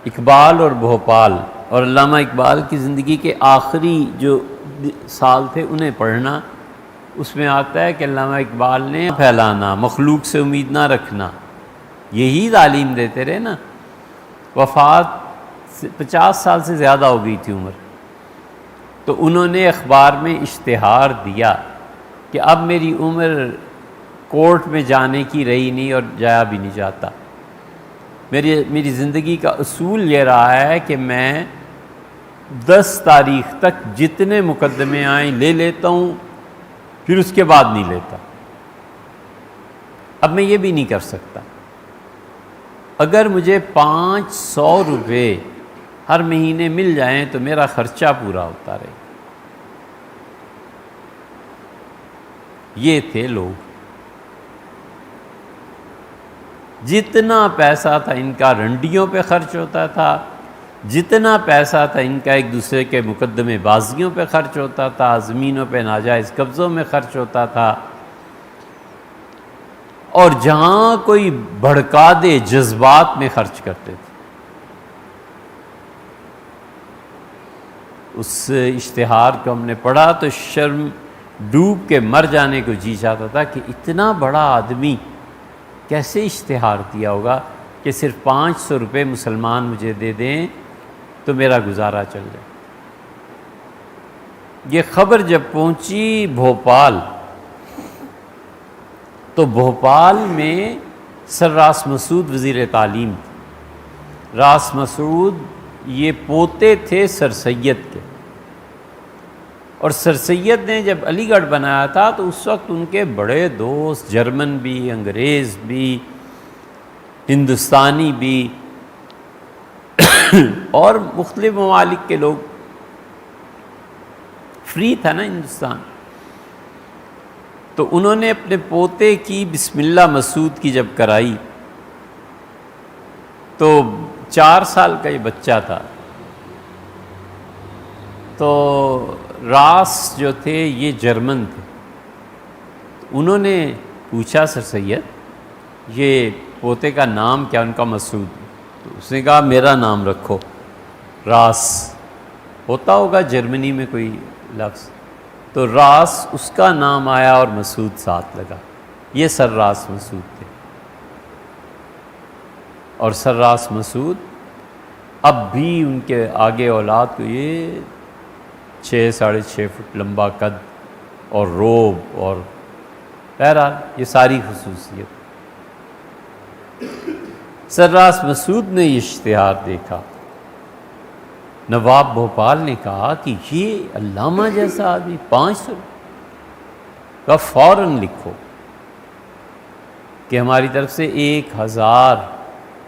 اقبال اور بھوپال، اور علامہ اقبال کی زندگی کے آخری جو سال تھے انہیں پڑھنا، اس میں آتا ہے کہ علامہ اقبال نے پھیلانا، مخلوق سے امید نہ رکھنا، یہی تعلیم دیتے رہے نا۔ وفات 50 سال سے زیادہ ہو گئی تھی عمر، تو انہوں نے اخبار میں اشتہار دیا کہ اب میری عمر کورٹ میں جانے کی رہی نہیں اور جایا بھی نہیں جاتا، میری زندگی کا اصول یہ رہا ہے کہ میں 10 تاریخ تک جتنے مقدمے آئیں لے لیتا ہوں، پھر اس کے بعد نہیں لیتا۔ اب میں یہ بھی نہیں کر سکتا، اگر مجھے 500 روپے ہر مہینے مل جائیں تو میرا خرچہ پورا ہوتا رہے۔ یہ تھے لوگ، جتنا پیسہ تھا ان کا رنڈیوں پہ خرچ ہوتا تھا، جتنا پیسہ تھا ان کا ایک دوسرے کے مقدمے بازیوں پہ خرچ ہوتا تھا، زمینوں پہ ناجائز قبضوں میں خرچ ہوتا تھا، اور جہاں کوئی بھڑکا دے جذبات میں خرچ کرتے تھے۔ اس اشتہار کو ہم نے پڑھا تو شرم ڈوب کے مر جانے کو جی چاہتا تھا کہ اتنا بڑا آدمی کیسے اشتہار دیا ہوگا کہ صرف 500 روپے مسلمان مجھے دے دیں تو میرا گزارا چل جائے۔ یہ خبر جب پہنچی بھوپال، تو بھوپال میں سر راس مسعود وزیر تعلیم تھے۔ راس مسعود یہ پوتے تھے سر سید کے، اور سر سید نے جب علی گڑھ بنایا تھا تو اس وقت ان کے بڑے دوست جرمن بھی، انگریز بھی، ہندوستانی بھی اور مختلف ممالک کے لوگ، فری تھا نا ہندوستان، تو انہوں نے اپنے پوتے کی بسم اللہ مسعود کی جب کرائی تو 4 سال کا یہ بچہ تھا، تو راس جو تھے یہ جرمن تھے، انہوں نے پوچھا سر سید یہ پوتے کا نام کیا؟ ان کا مسعود، تو اس نے کہا میرا نام رکھو راس، ہوتا ہوگا جرمنی میں کوئی لفظ، تو راس اس کا نام آیا اور مسعود ساتھ لگا، یہ سر راس مسعود تھے۔ اور سر راس مسعود اب بھی ان کے آگے اولاد کو یہ 6 ساڑھے 6 فٹ لمبا قد اور روب، اور بہرحال یہ ساری خصوصیت۔ سر راس مسعود نے یہ اشتہار دیکھا، نواب بھوپال نے کہا کہ یہ علامہ جیسا آدمی 500 کا فوراً لکھو کہ ہماری طرف سے 1000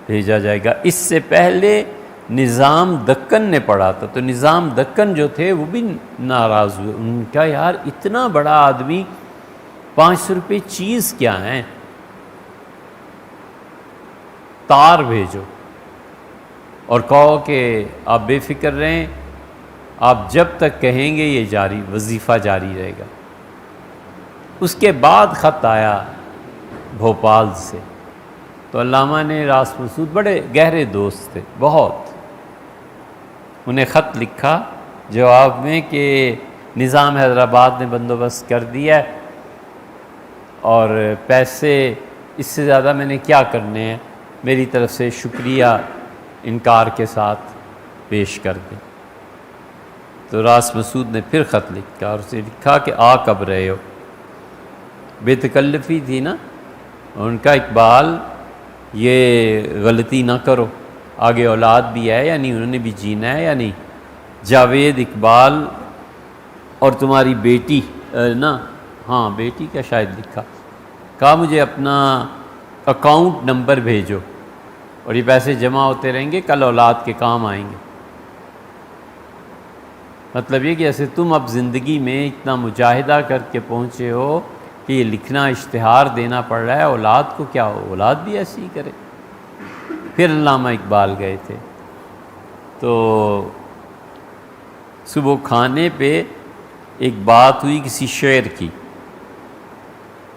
بھیجا جائے گا۔ اس سے پہلے نظام دکن نے پڑھا تھا، تو نظام دکن جو تھے وہ بھی ناراض ہوئے، ان کا یار اتنا بڑا آدمی 500 روپے چیز کیا ہیں، تار بھیجو اور کہو کہ آپ بے فکر رہیں، آپ جب تک کہیں گے یہ جاری وظیفہ جاری رہے گا۔ اس کے بعد خط آیا بھوپال سے، تو علامہ نے راس مسعود بڑے گہرے دوست تھے بہت، انہیں خط لکھا جواب میں کہ نظام حیدرآباد نے بندوبست کر دیا ہے اور پیسے اس سے زیادہ میں نے کیا کرنے ہیں، میری طرف سے شکریہ انکار کے ساتھ پیش کر دیں۔ تو راس مسعود نے پھر خط لکھا اور اسے لکھا کہ آ کب رہے ہو، بے تکلفی تھی نا، ان کا اقبال یہ غلطی نہ کرو، آگے اولاد بھی ہے یا نہیں، انہوں نے بھی جینا ہے یا نہیں، جاوید اقبال اور تمہاری بیٹی نا، ہاں بیٹی کا شاید لکھا، کہا مجھے اپنا اکاؤنٹ نمبر بھیجو اور یہ پیسے جمع ہوتے رہیں گے، کل اولاد کے کام آئیں گے۔ مطلب یہ کہ ایسے تم اب زندگی میں اتنا مجاہدہ کر کے پہنچے ہو کہ یہ لکھنا اشتہار دینا پڑ رہا ہے، اولاد کو کیا ہو، اولاد بھی ایسے ہی کرے۔ پھر علامہ اقبال گئے تھے تو صبح کھانے پہ ایک بات ہوئی کسی شعر کی،